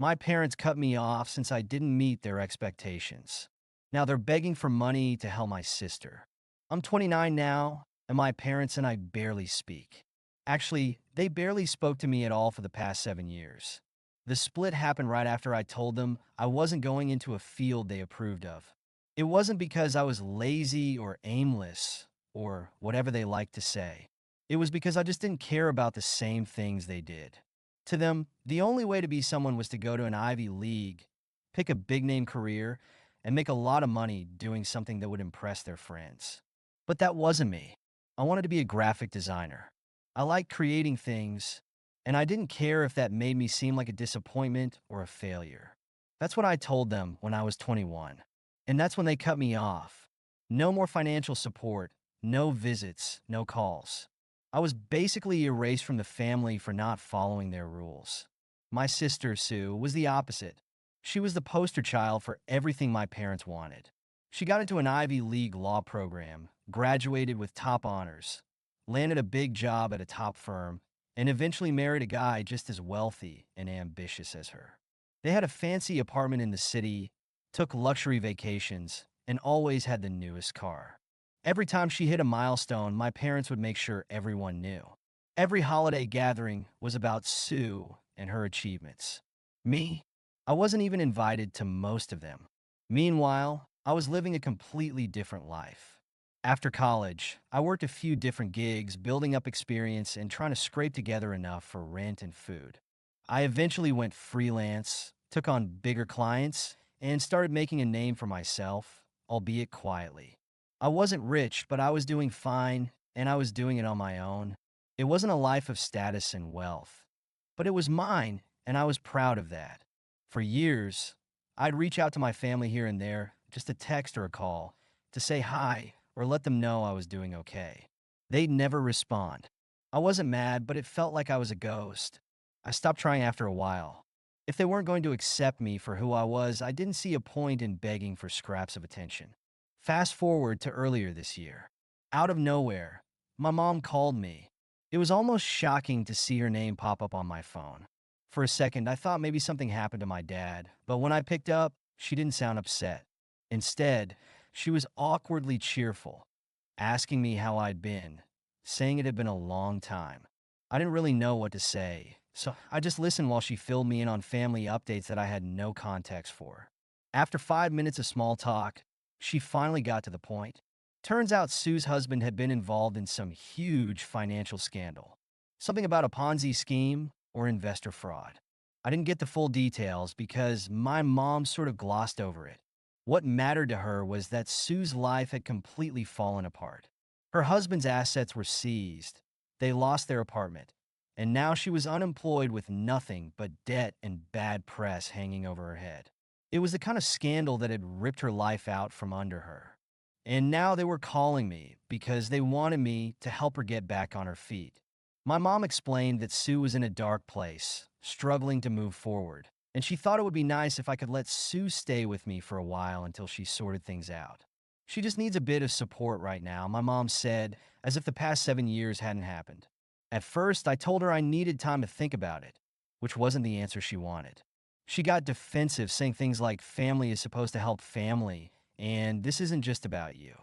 My parents cut me off since I didn't meet their expectations. Now they're begging for money to help my sister. I'm 29 now, and my parents and I barely speak. Actually, they barely spoke to me at all for the past 7 years. The split happened right after I told them I wasn't going into a field they approved of. It wasn't because I was lazy or aimless, or whatever they like to say. It was because I just didn't care about the same things they did. To them, the only way to be someone was to go to an Ivy League, pick a big name career, and make a lot of money doing something that would impress their friends. But that wasn't me. I wanted to be a graphic designer. I liked creating things, and I didn't care if that made me seem like a disappointment or a failure. That's what I told them when I was 21. And that's when they cut me off. No more financial support, no visits, no calls. I was basically erased from the family for not following their rules. My sister, Sue, was the opposite. She was the poster child for everything my parents wanted. She got into an Ivy League law program, graduated with top honors, landed a big job at a top firm, and eventually married a guy just as wealthy and ambitious as her. They had a fancy apartment in the city, took luxury vacations, and always had the newest car. Every time she hit a milestone, my parents would make sure everyone knew. Every holiday gathering was about Sue and her achievements. Me? I wasn't even invited to most of them. Meanwhile, I was living a completely different life. After college, I worked a few different gigs, building up experience and trying to scrape together enough for rent and food. I eventually went freelance, took on bigger clients, and started making a name for myself, albeit quietly. I wasn't rich, but I was doing fine, and I was doing it on my own. It wasn't a life of status and wealth, but it was mine, and I was proud of that. For years, I'd reach out to my family here and there, just a text or a call, to say hi or let them know I was doing okay. They'd never respond. I wasn't mad, but it felt like I was a ghost. I stopped trying after a while. If they weren't going to accept me for who I was, I didn't see a point in begging for scraps of attention. Fast forward to earlier this year. Out of nowhere, my mom called me. It was almost shocking to see her name pop up on my phone. For a second, I thought maybe something happened to my dad, but when I picked up, she didn't sound upset. Instead, she was awkwardly cheerful, asking me how I'd been, saying it had been a long time. I didn't really know what to say, so I just listened while she filled me in on family updates that I had no context for. After 5 minutes of small talk, she finally got to the point. Turns out Sue's husband had been involved in some huge financial scandal. Something about a Ponzi scheme or investor fraud. I didn't get the full details because my mom sort of glossed over it. What mattered to her was that Sue's life had completely fallen apart. Her husband's assets were seized. They lost their apartment. And now she was unemployed with nothing but debt and bad press hanging over her head. It was the kind of scandal that had ripped her life out from under her. And now they were calling me because they wanted me to help her get back on her feet. My mom explained that Sue was in a dark place, struggling to move forward, and she thought it would be nice if I could let Sue stay with me for a while until she sorted things out. She just needs a bit of support right now, my mom said, as if the past 7 years hadn't happened. At first, I told her I needed time to think about it, which wasn't the answer she wanted. She got defensive, saying things like family is supposed to help family, and this isn't just about you.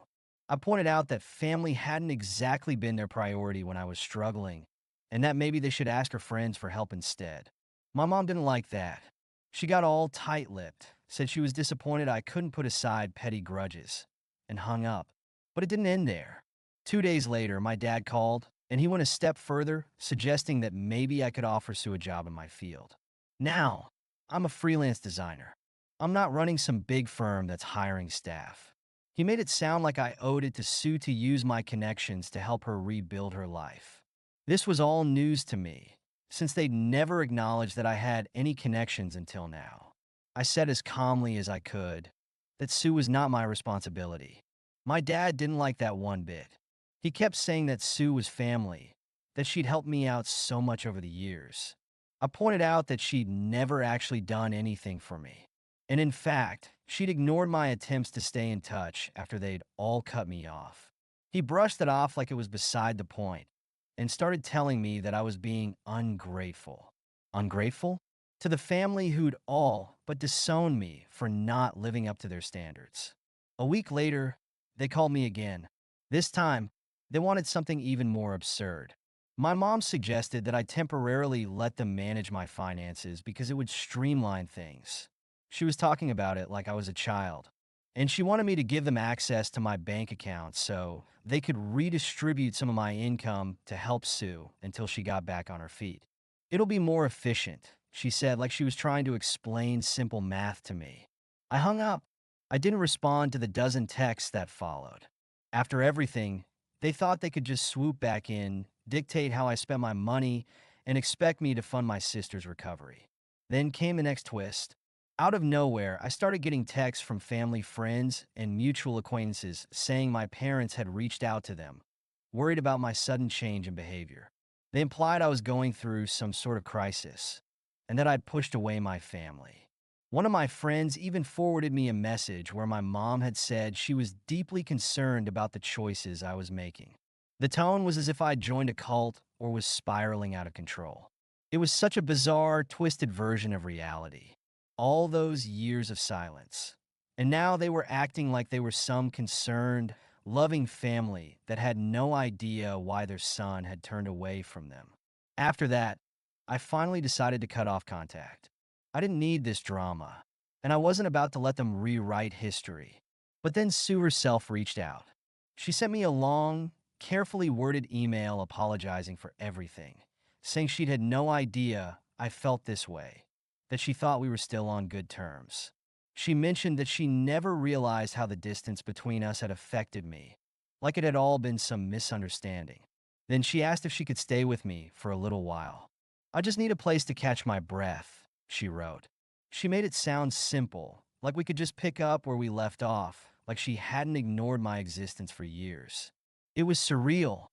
I pointed out that family hadn't exactly been their priority when I was struggling, and that maybe they should ask her friends for help instead. My mom didn't like that. She got all tight-lipped, said she was disappointed I couldn't put aside petty grudges, and hung up. But it didn't end there. 2 days later, my dad called, and he went a step further, suggesting that maybe I could offer Sue a job in my field. Now, I'm a freelance designer. I'm not running some big firm that's hiring staff. He made it sound like I owed it to Sue to use my connections to help her rebuild her life. This was all news to me, since they'd never acknowledged that I had any connections until now. I said as calmly as I could that Sue was not my responsibility. My dad didn't like that one bit. He kept saying that Sue was family, that she'd helped me out so much over the years. I pointed out that she'd never actually done anything for me. And in fact, she'd ignored my attempts to stay in touch after they'd all cut me off. He brushed it off like it was beside the point and started telling me that I was being ungrateful. Ungrateful? to the family who'd all but disowned me for not living up to their standards. A week later, they called me again. This time, they wanted something even more absurd. My mom suggested that I temporarily let them manage my finances because it would streamline things. She was talking about it like I was a child, and she wanted me to give them access to my bank account so they could redistribute some of my income to help Sue until she got back on her feet. It'll be more efficient, she said, like she was trying to explain simple math to me. I hung up. I didn't respond to the dozen texts that followed. After everything, they thought they could just swoop back in, dictate how I spent my money, and expect me to fund my sister's recovery. Then came the next twist. Out of nowhere, I started getting texts from family friends and mutual acquaintances saying my parents had reached out to them, worried about my sudden change in behavior. They implied I was going through some sort of crisis and that I'd pushed away my family. One of my friends even forwarded me a message where my mom had said she was deeply concerned about the choices I was making. The tone was as if I'd joined a cult or was spiraling out of control. It was such a bizarre, twisted version of reality. All those years of silence. And now they were acting like they were some concerned, loving family that had no idea why their son had turned away from them. After that, I finally decided to cut off contact. I didn't need this drama, and I wasn't about to let them rewrite history. But then Sue herself reached out. She sent me a long, carefully worded email apologizing for everything, saying she'd had no idea I felt this way, that she thought we were still on good terms. She mentioned that she never realized how the distance between us had affected me, like it had all been some misunderstanding. Then she asked if she could stay with me for a little while. I just need a place to catch my breath, she wrote. She made it sound simple, like we could just pick up where we left off, like she hadn't ignored my existence for years. It was surreal.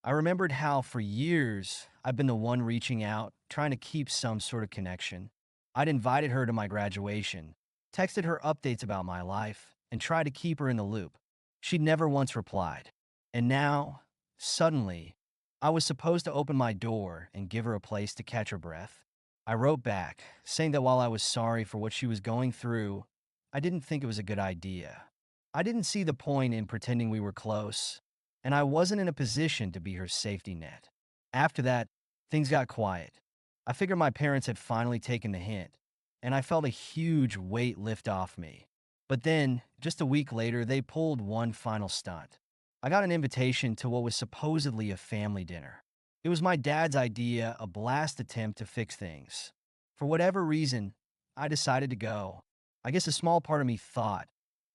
I remembered how, for years, I've been the one reaching out, trying to keep some sort of connection. I'd invited her to my graduation, texted her updates about my life, and tried to keep her in the loop. She'd never once replied. And now, suddenly, I was supposed to open my door and give her a place to catch her breath. I wrote back, saying that while I was sorry for what she was going through, I didn't think it was a good idea. I didn't see the point in pretending we were close, and I wasn't in a position to be her safety net. After that, things got quiet. I figured my parents had finally taken the hint, and I felt a huge weight lift off me. But then, just a week later, they pulled one final stunt. I got an invitation to what was supposedly a family dinner. It was my dad's idea, a blast attempt to fix things. For whatever reason, I decided to go. I guess a small part of me thought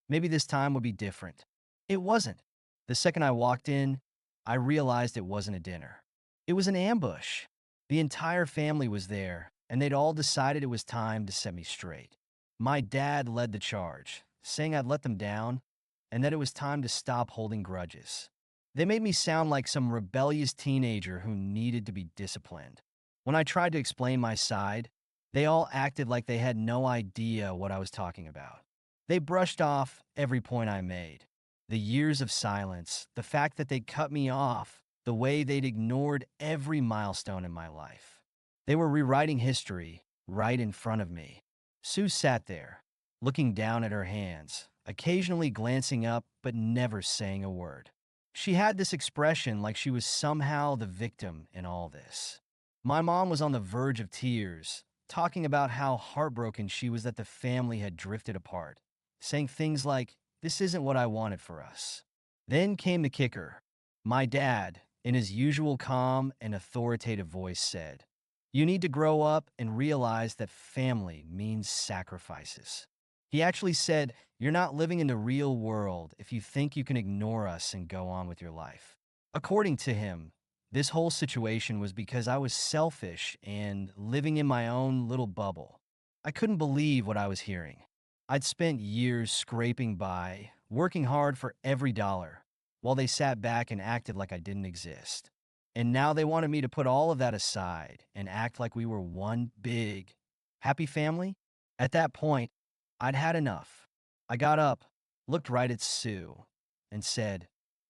maybe this time would be different. It wasn't. The second I walked in, I realized it wasn't a dinner. It was an ambush. The entire family was there, and they'd all decided it was time to set me straight. My dad led the charge, saying I'd let them down and that it was time to stop holding grudges. They made me sound like some rebellious teenager who needed to be disciplined. When I tried to explain my side, they all acted like they had no idea what I was talking about. They brushed off every point I made. The years of silence, the fact that they cut me off, the way they'd ignored every milestone in my life. They were rewriting history right in front of me. Sue sat there, looking down at her hands, occasionally glancing up but never saying a word. She had this expression like she was somehow the victim in all this. My mom was on the verge of tears, talking about how heartbroken she was that the family had drifted apart, saying things like, "This isn't what I wanted for us." Then came the kicker. My dad, in his usual calm and authoritative voice, said, "You need to grow up and realize that family means sacrifices." He actually said, "You're not living in the real world if you think you can ignore us and go on with your life." According to him, this whole situation was because I was selfish and living in my own little bubble. I couldn't believe what I was hearing. I'd spent years scraping by, working hard for every dollar, while they sat back and acted like I didn't exist. And now they wanted me to put all of that aside and act like we were one big, happy family? At that point, I'd had enough. I got up, looked right at Sue, and said,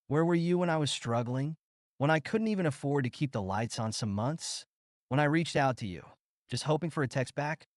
"Where were you when I was struggling? When I couldn't even afford to keep the lights on some months? When I reached out to you? just hoping for a text back.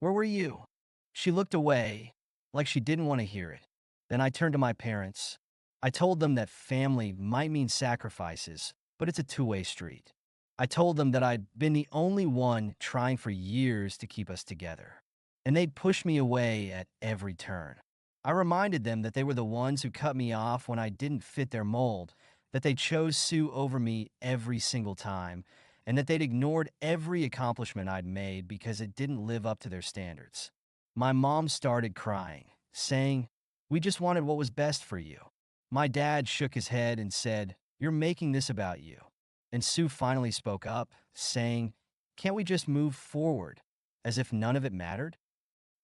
Where were you? She looked away, like she didn't want to hear it. Then I turned to my parents. I told them that family might mean sacrifices, but it's a two-way street. I told them that I'd been the only one trying for years to keep us together, and they'd push me away at every turn. I reminded them that they were the ones who cut me off when I didn't fit their mold, that they chose Sue over me every single time, and that they'd ignored every accomplishment I'd made because it didn't live up to their standards. My mom started crying, saying, "We just wanted what was best for you." My dad shook his head and said, "You're making this about you." And Sue finally spoke up, saying, "Can't we just move forward?" As if none of it mattered.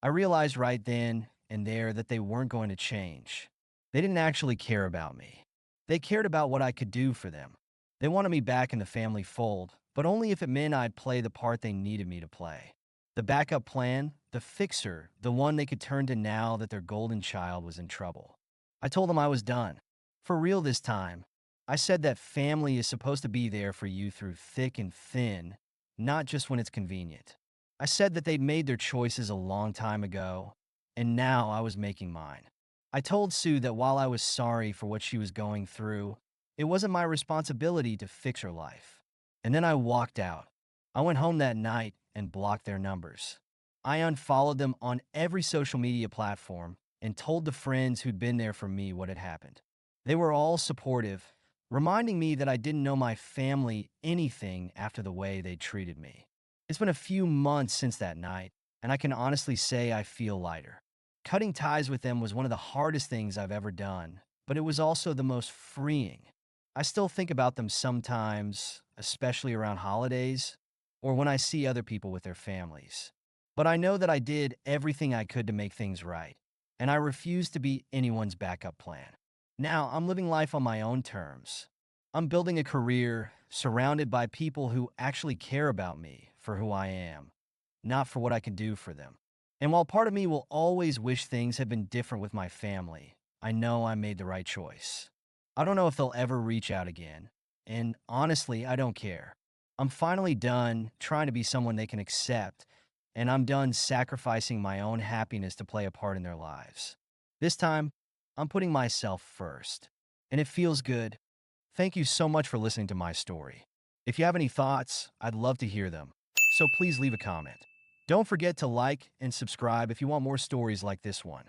I realized right then and there that they weren't going to change. They didn't actually care about me. They cared about what I could do for them. They wanted me back in the family fold, but only if it meant I'd play the part they needed me to play. The backup plan, the fixer, the one they could turn to now that their golden child was in trouble. I told them I was done. For real this time. I said that family is supposed to be there for you through thick and thin, not just when it's convenient. I said that they'd made their choices a long time ago, and now I was making mine. I told Sue that while I was sorry for what she was going through, it wasn't my responsibility to fix her life. And then I walked out. I went home that night and blocked their numbers. I unfollowed them on every social media platform and told the friends who'd been there for me what had happened. They were all supportive, reminding me that I didn't know my family anything after the way they treated me. It's been a few months since that night, and I can honestly say I feel lighter. Cutting ties with them was one of the hardest things I've ever done, but it was also the most freeing. I still think about them sometimes, especially around holidays or when I see other people with their families. But I know that I did everything I could to make things right, and I refuse to be anyone's backup plan. Now I'm living life on my own terms. I'm building a career surrounded by people who actually care about me for who I am, not for what I can do for them. And while part of me will always wish things had been different with my family, I know I made the right choice. I don't know if they'll ever reach out again, and honestly, I don't care. I'm finally done trying to be someone they can accept, and I'm done sacrificing my own happiness to play a part in their lives. This time, I'm putting myself first, and it feels good. Thank you so much for listening to my story. If you have any thoughts, I'd love to hear them, so please leave a comment. Don't forget to like and subscribe if you want more stories like this one.